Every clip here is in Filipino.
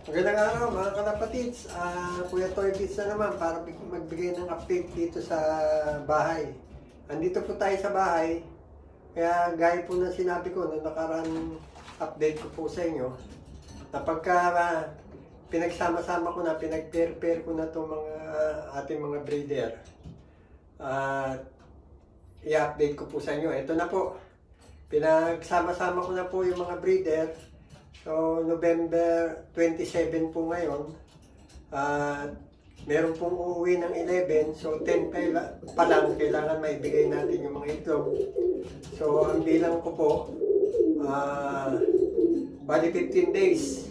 Magandang araw mga kalapatids. Kuya Toybits na naman para magbigay ng update dito sa bahay. Andito po tayo sa bahay. Kaya gaya po na sinabi ko nung nakaraan update ko po sa inyo, na pagka pinagsama-sama ko na, pinag-pair ko na itong mga ating mga breeder, i-update ko po sa inyo. Ito na po. Pinagsama-sama ko na po yung mga breeder. So, November 27 po ngayon. Meron pong uuwi ng 11. So, 10 pa lang kailangan maibigay natin yung mga itlog. So, ang bilang ko po, bali 15 days.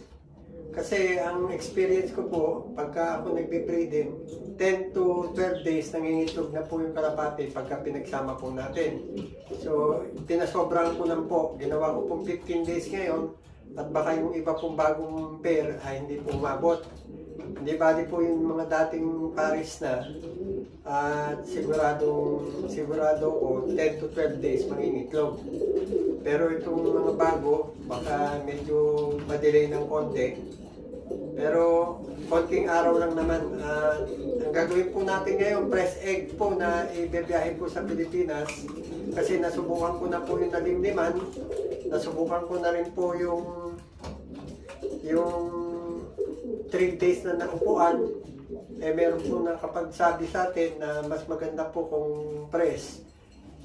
Kasi ang experience ko po, pagka ako nagbe-breeding, 10 to 12 days nangingitlog na po yung kalapati pagka pinagsama po natin. So, pinasobrahan ko lang po. Ginawa ko pong 15 days ngayon. At baka yung iba pong bagong pair ay hindi po umabot. Hindi bali po yung mga dating pares na at sigurado ko 10 to 12 days mangingitlog. Pero itong mga bago, baka medyo madelay ng konti. Pero konting araw lang naman. Ang gagawin po natin ngayon, press egg po na ibibiyahe po sa Pilipinas. Kasi nasubukan ko na po yung nalimliman. Nasubukan ko na rin po yung 3 days na naupuan. Meron po nakapagsabi sa atin na mas maganda po kung press.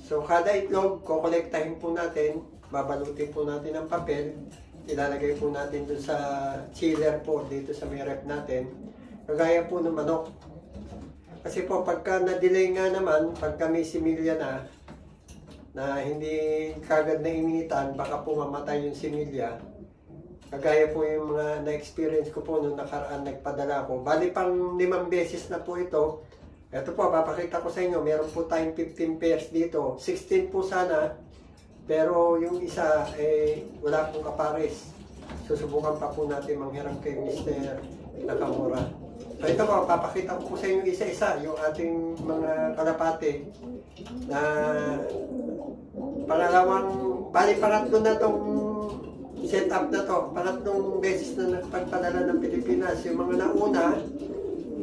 So kada itlog, kukolektahin po natin, babalutin po natin ng papel, ilalagay po natin doon sa chiller po dito sa may rep natin, kagaya po ng manok. Kasi po pagka na-delay nga naman, pagka may similya na hindi kagad na initan, baka po mamatay yung similya. Kagaya po yung mga na-experience ko po nung nakaraan nagpadala ko. Bali pang 5 beses na po ito. Ito po, papakita ko sa inyo. Meron po tayong 15 pairs dito. 16 po sana. Pero yung isa, wala pong kapares. Susubukan pa po natin manghiram kay Mr. Nakamura. So ito po, papakita ko po sa inyo isa-isa. Yung ating mga kalapate na pangatlo na itong setup na to. Pangatlong beses na nagpadala ng Pilipinas. Yung mga nauna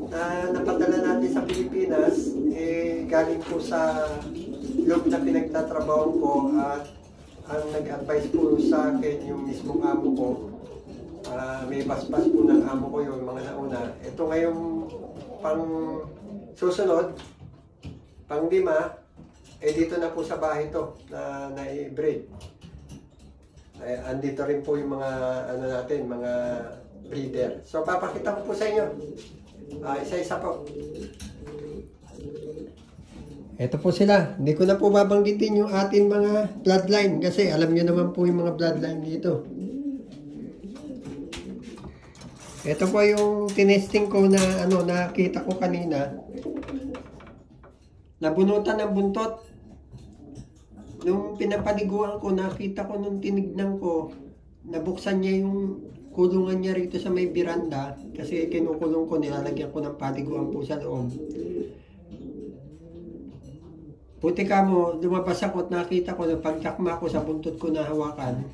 na napadala natin sa Pilipinas, galing po sa loob na pinagtatrabaho ko at ang nag-advise po sa akin yung mismong amo ko. May basbas po ng amo ko yung mga nauna. Ito ngayong pang susunod, pang 5, dito na po sa bahay to na i-breed. Andito rin po yung mga natin, mga breeder. So papakita ko po sa inyo. Isa-isa po. Ito po sila. Hindi ko na po babanggitin yung ating mga bloodline kasi alam niyo naman po yung mga bloodline dito. Ito po yung tinesting ko na nakita ko kanina. Nabunutan ng buntot. Nung pinapaliguan ko, nakita ko nung tinignan ko, nabuksan niya yung kulungan niya rito sa may biranda kasi kinukulong ko, nilalagyan ko ng paliguan po sa loob. Buti ka mo, lumabas ako at nakita ko na pagtakma ko sa buntot ko na hawakan,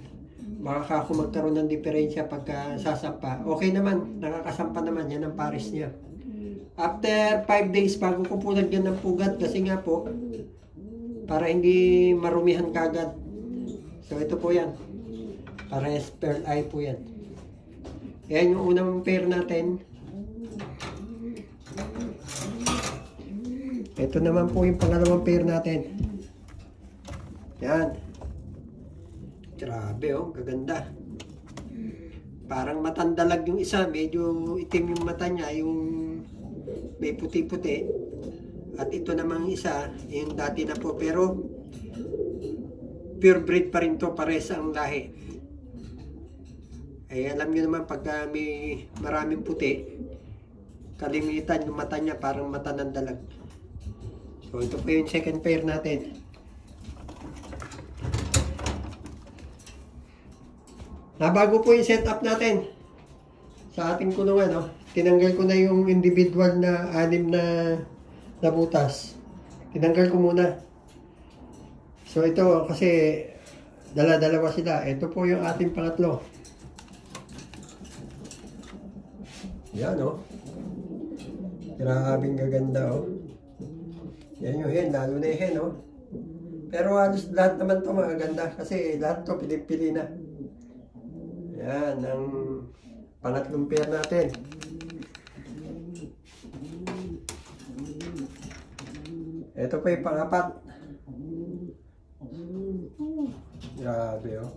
baka ako magkaroon ng diferensya pagka sasampa. Okay naman, nakakasampa naman yan ang pares niya. After 5 days, bago ko po lagyan ng pugat kasi nga po, para hindi marumihan kagad. So ito po yan. Pares pearl eye po yan. Yan yung unang pair natin. Ito naman po yung pangalawang pair natin. Yan. Grabe oh, gaganda. Parang matandalag yung isa. Medyo itim yung mata niya. Yung may puti-puti. At ito namang isa, yung dati na po, pero pure breed pa rin to, pares ang lahi. Alam nyo naman, pagka may maraming puti, kalimitan yung mata niya, parang mata ng dalag. So ito po yung second pair natin. Nabago po yung setup natin sa ating kulungan. Tinanggal ko na yung individual na 6 na butas. Tinanggal ko muna. So ito kasi Dala-dalawa sila. Ito po yung ating pangatlo. Yan oh. Grabing gaganda oh. Yan yung hen, lalo na yung hen oh. Pero halos lahat naman to magaganda kasi lahat to pinipili na. Yan ang pangatlong pair natin. Ito pa yung pangapat. Grabe oh.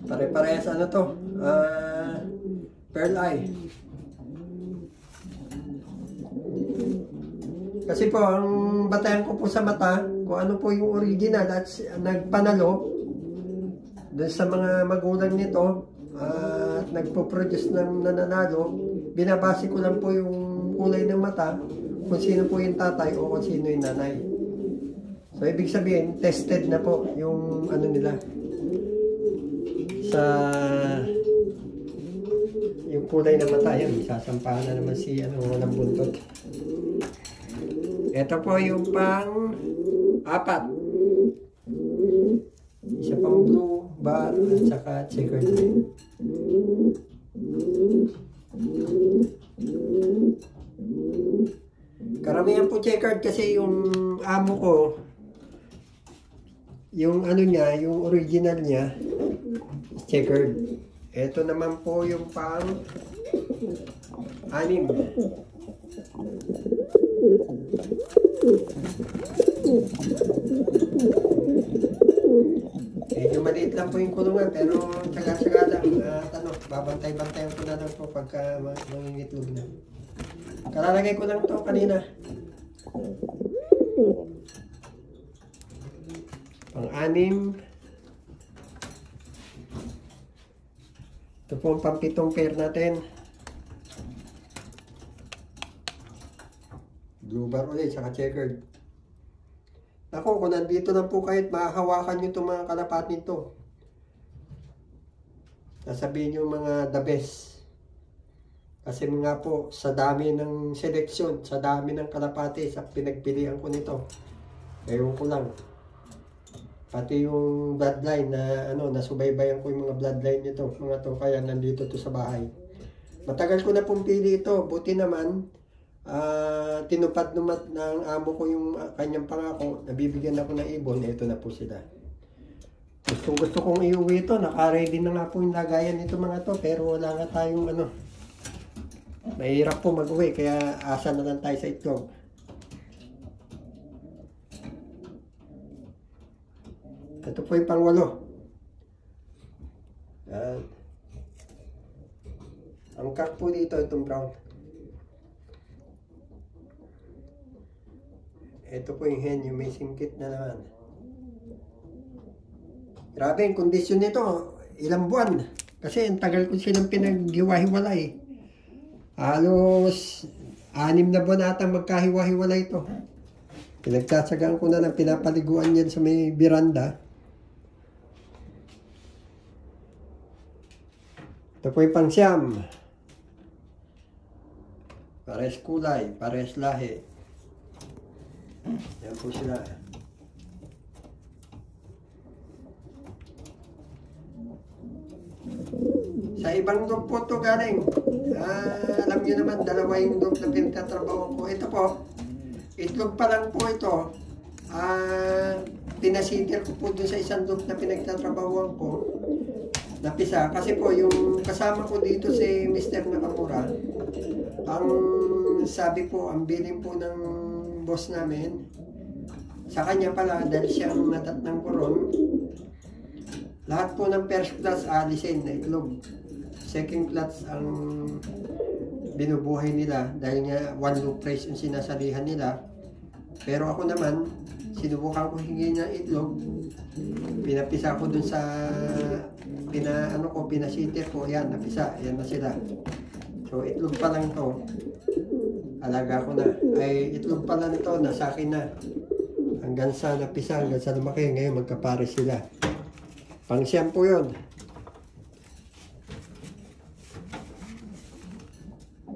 Pare-parehas ano to? Pearl eye. Kasi po, ang batayan ko po sa mata, kung ano po yung original at nagpanalo dun sa mga magulang nito at nagpo-produce ng nananalo, binabase ko lang po yung kulay ng mata, kung sino po yung tatay o kung sino yung nanay. So, ibig sabihin, tested na po yung ano nila sa yung kulay ng mata. Yan, sasampahan na naman si walang buntot. Ito po yung pang-apat. Isa pang blue bar at saka checkered line. Karamihan po checkered kasi yung amo ko, yung ano niya, yung original niya, checkered. Ito naman po yung pang-anim. Medyo maliit lang po yung kulungan pero tsaga-tsaga lang at babantay-bantayan ko na lang po pagka mangingitlog na. Kalalagay ko lang to kanina. Pang-anim. Ito po ang pang-pitong pair natin. Blue bar ulit, saka checkered. Ako, kung nandito lang po kahit mahahawakan nyo itong mga kalapat nito. Sasabihin nyo mga the best. Kasi nga po, sa dami ng seleksyon, sa dami ng kalapati, sa pinagpilian ko nito. Ewan ko lang. Pati yung bloodline na nasubaybayan ko yung mga bloodline nito. Mga to, kaya nandito to sa bahay. Matagal ko na pong pili ito. Buti naman, tinupad naman ng amo ko yung kanyang pangako, nabibigyan ako ng ibon, ito na po sila. Gusto kong iuwi ito, naka-ready na nga po yung lagayan nito mga to, pero wala nga tayong mahirap po mag-uwi, kaya asa na lang tayo sa itlog. Ito po yung pang-8. Ang cock po dito, itong brown. Ito po yung hen, yung may singkit na naman. Grabe, yung kondisyon nito, ilang buwan. Kasi ang tagal ko silang pinaghiwa-hiwalay. Halos 6 na buwan ata magkahiwa-hiwalay ito. Pinagtsatsagaan ko na ng pinapaliguan yan sa may biranda. Ito po yung pang-siyam. Pares kulay, pares lahi. Yan po sila. Sa ibang dog po ito galing. Alam nyo naman, dalawa yung dog na pinagtatrabaho ko. Ito po, itlog pa lang po ito. Pinasitir ko po dun sa isang dog na pinagtatrabaho ko. Napisa. Kasi po, yung kasama ko dito si Mr. Nakamura, ang sabi po, ang billing po ng boss namin, sa kanya pala, dahil siyang natat ng koron, lahat po ng first class alisin na itlog. Second class ang binubuhay nila dahil nga one low price yung sinasalihan nila. Pero ako naman, sinubukan ko hingi ng itlog, pinapisa ko dun sa pinasitir ko, yan, napisa, yan na sila. So itlog pa lang to, alaga ko na. Ay, itlog pala nito, nasa akin na. Hanggang sa napisa, hanggang sa lumaki. Ngayon, magkapares sila. Pang-siyam po yun.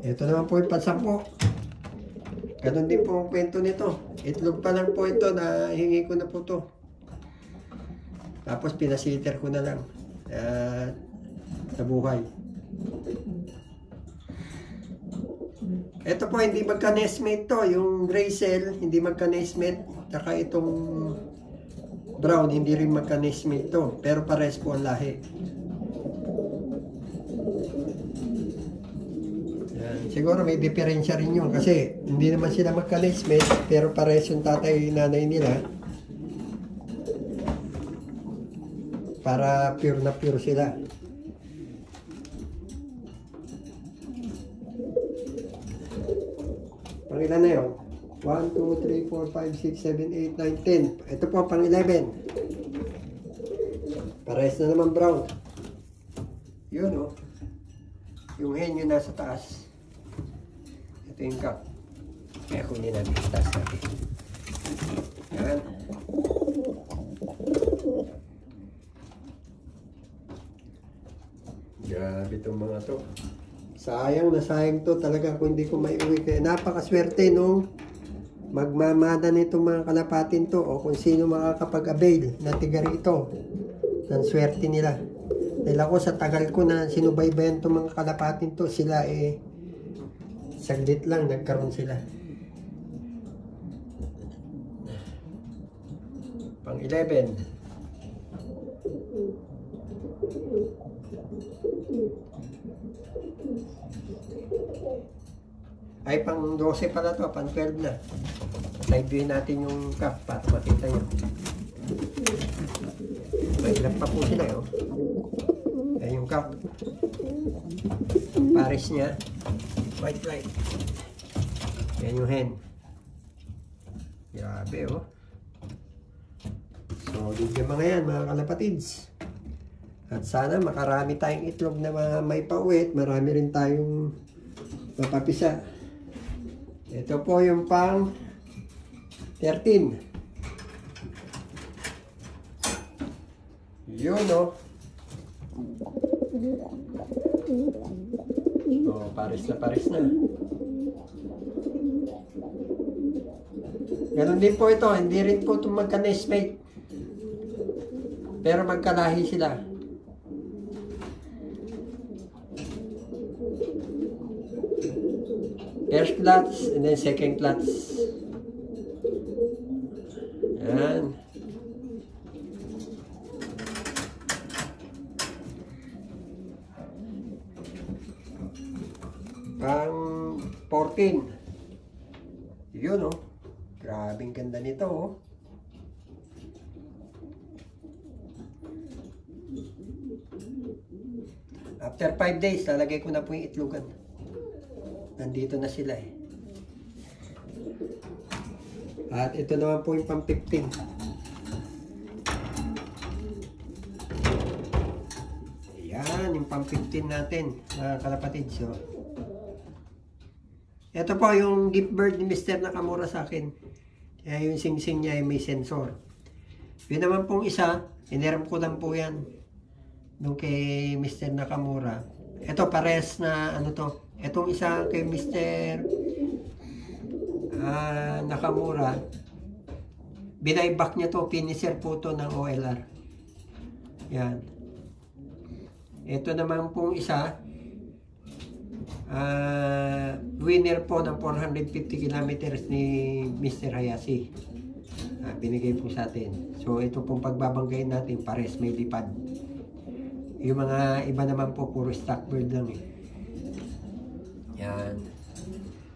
Ito naman po yung pang-sampo. Ganon din po ang kwento nito. Itlog pa lang po ito na hingi ko na po to. Tapos pinasiter ko na lang sa buhay. Ito po hindi magka-nestmate to. Yung gray cell hindi magka-nestmate. Saka itong brown hindi rin magka-nestmate to. Pero pares po ang lahi. Yan. Siguro may diferensya rin yun. Kasi hindi naman sila magka-nestmate. Pero pares yung tatay nanay nila. Para pure na pure sila. Pang ilan na yun? 1, 2, 3, 4, 5, 6, 7, 8, 9, 10. Ito po pang 11. Pares na naman brown. Yun o. Yung hen yun nasa taas. Ito yung cup. Kaya kunin natin yung taas natin. Yan. Grabe itong mga to. Sayang na sayang to talaga kung hindi ko may uwi. Kaya napakaswerte nung magmamada nitong mga kalapatin to o kung sino makakapag-avail na tiga rito. Ang swerte nila. Dahil ako sa tagal ko na sinubaybayan itong mga kalapatin to, sila saglit lang nagkaroon sila. Pang 11. Ay, pang 12 pala to, pang 12 na. Side view natin yung cup para makita nyo. May ilan pa po sila, oh. Ayan yung cup. Pares niya. White light. Ayan yung hen. Grabe, oh. So, yung mga yan, mga kalapatids. At sana makarami tayong itlog na may pauwi. Marami rin tayong mapapisa. Ito po yung pang 13. Yun o. Oh, pares na pares na. Ganon din po ito. Hindi rin po itong magka-nestmate. Pero magkalahi sila. First clutch and then second clutch. Yan. Pang 14. Yun, oh. Grabing ganda nito, oh. After 5 days, lalagay ko na po yung itlogan. Nandito na sila eh. At ito naman po yung pang 15. Ayan, yung pang 15 natin, mga kalapatid. So, ito po yung gift bird ni Mr. Nakamura sa akin. Kaya yung sing-sing niya ay may sensor. Yun naman pong isa, iniram ko lang po yan. Doon kay Mr. Nakamura. Ito pares na ano to. Itong isa kay Mr. Nakamura, binayback niya to, finisher po to ng OLR. Yan. Ito naman pong isa, winner po ng 450 kilometers ni Mr. Hayashi. Binigay po sa atin. So ito pong pagbabanggayin natin, pares may lipad. Yung mga iba naman po, puro stock bird lang eh. Yan.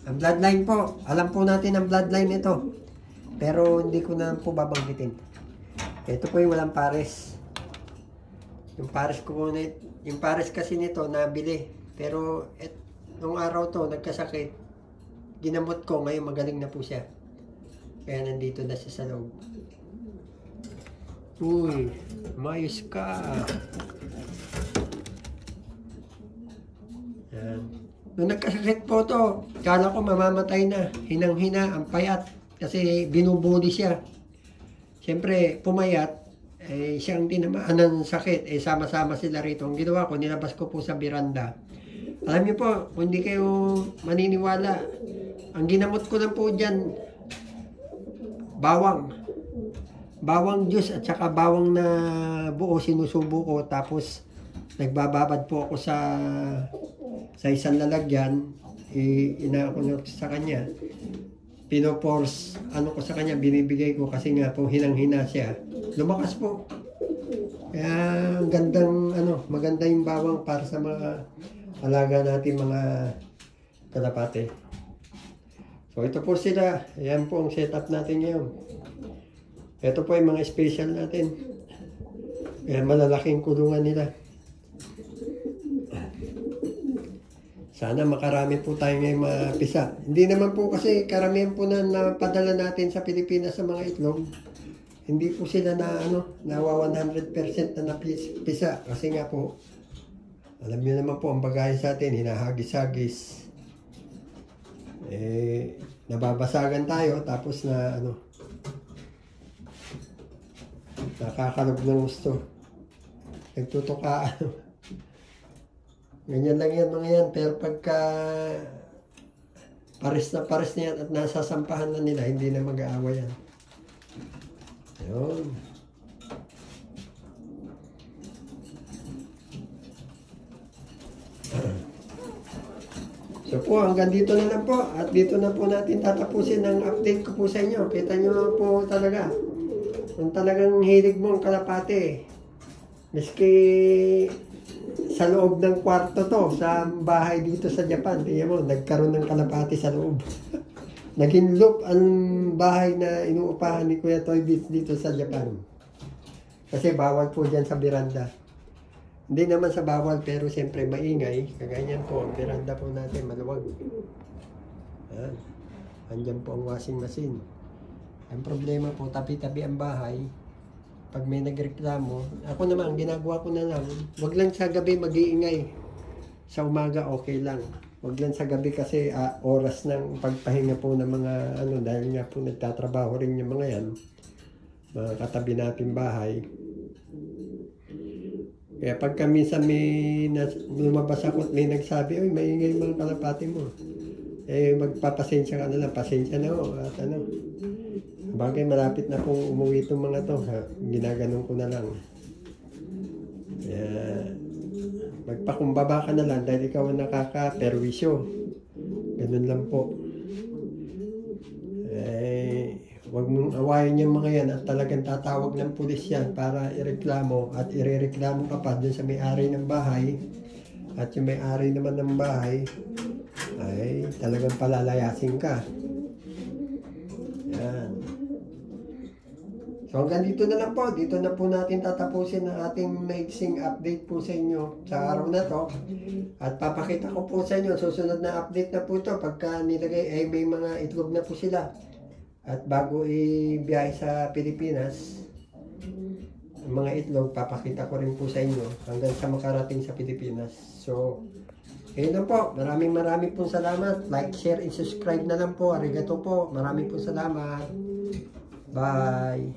Ang bloodline po, alam po natin ang bloodline nito. Pero hindi ko na po babanggitin. Ito po yung walang pares. Yung pares ko muna, yung pares kasi nito nabili. Pero nung araw to nagkasakit, ginamot ko, ngayon magaling na po siya. Kaya nandito na siya sa loob. Uy, mayos ka. Yan. Nung nagkasakit po to, kala ko mamamatay na. Hinang-hina, ang payat. Kasi binubuli siya. Siyempre, pumayat. Siyang tinamaan ng sakit. Sama-sama sila rito. Ang ginawa ko, nilabas ko po sa biranda. Alam niyo po, kung hindi kayo maniniwala, ang ginamot ko lang po dyan, bawang. bawang juice at saka bawang na buo sinusubo ko, tapos nagbababad po ako sa isang lalagyan, inaano ko sa kanya, pinopors ano ko sa kanya, binibigay ko kasi nga po hinang-hina siya, lumakas po. Kaya gandang maganda yung bawang para sa mga alaga natin mga kalapate. So ito po sila, ayan po ang setup natin ngayon. Ito po yung mga special natin. Kaya malalaking kulungan nila. Sana makarami po tayo ngayong mapisa. Hindi naman po kasi karamihan po na napadala natin sa Pilipinas sa mga itlog. Hindi po sila nawa 100% na napisa. Kasi nga po, alam niyo naman po ang bagahe sa atin, hinahagis-hagis. Nababasagan tayo, tapos nakakalog ng gusto. Nagtutukaan. Ganyan lang yan mga yan. Pero pagka pares na yan at nasasampahan na nila, hindi na mag-aaway yan. Ayun. So po, hanggang dito na lang po. At dito na po natin tatapusin ang update ko po sa inyo. Kita nyo po talaga. Kung talagang hilig mo ang kalapate, miski sa loob ng kwarto to, sa bahay dito sa Japan, tingnan mo, nagkaroon ng kalapate sa loob. Naging loop ang bahay na inuupahan ni Kuya Toy Beats dito sa Japan. Kasi bawal po dyan sa beranda. Hindi naman sa bawal, pero siyempre maingay. Kaganyan po, ang beranda po natin, maluwag. Ayan. Andyan po ang washing machine. Ang problema po, tabi-tabi ang bahay. Pag may nagreklamo, ako naman, ginagawa ko na lang, wag lang sa gabi mag-iingay. Sa umaga, okay lang. Wag lang sa gabi kasi oras ng pagpahinga po ng mga dahil nga po nagtatrabaho rin yung mga yan. Mga katabi natin bahay. Kaya pagka minsan may lumabas ako at may nagsabi, "Uy, maingay mga kalapati mo." Magpapasensya ka na lang, pasensya na ho. At bagay malapit na pong umuwi itong mga to, ginaganon ko na lang. Kaya magpakumbaba ka na lang dahil ikaw ang nakaka-perwisyo. Ganun lang po. Huwag mong awayin yung mga yan at talagang tatawag ng pulis yan para ireklamo at irereklamo ka pa dun sa may-ari ng bahay. At yung may-ari naman ng bahay ay talagang palalayasin ka. Yan. So hanggang dito na lang po. Dito na po natin tatapusin ang ating maiksing update po sa inyo sa araw na to. At papakita ko po sa inyo, susunod na update na po ito. Pagka nilagay ay may mga itlog na po sila. At bago ibiyahe sa Pilipinas, ang mga itlog, papakita ko rin po sa inyo hanggang sa makarating sa Pilipinas. So, ayun lang po. Maraming pong salamat. Like, share, and subscribe na lang po. Arigato po. Maraming pong salamat. Bye.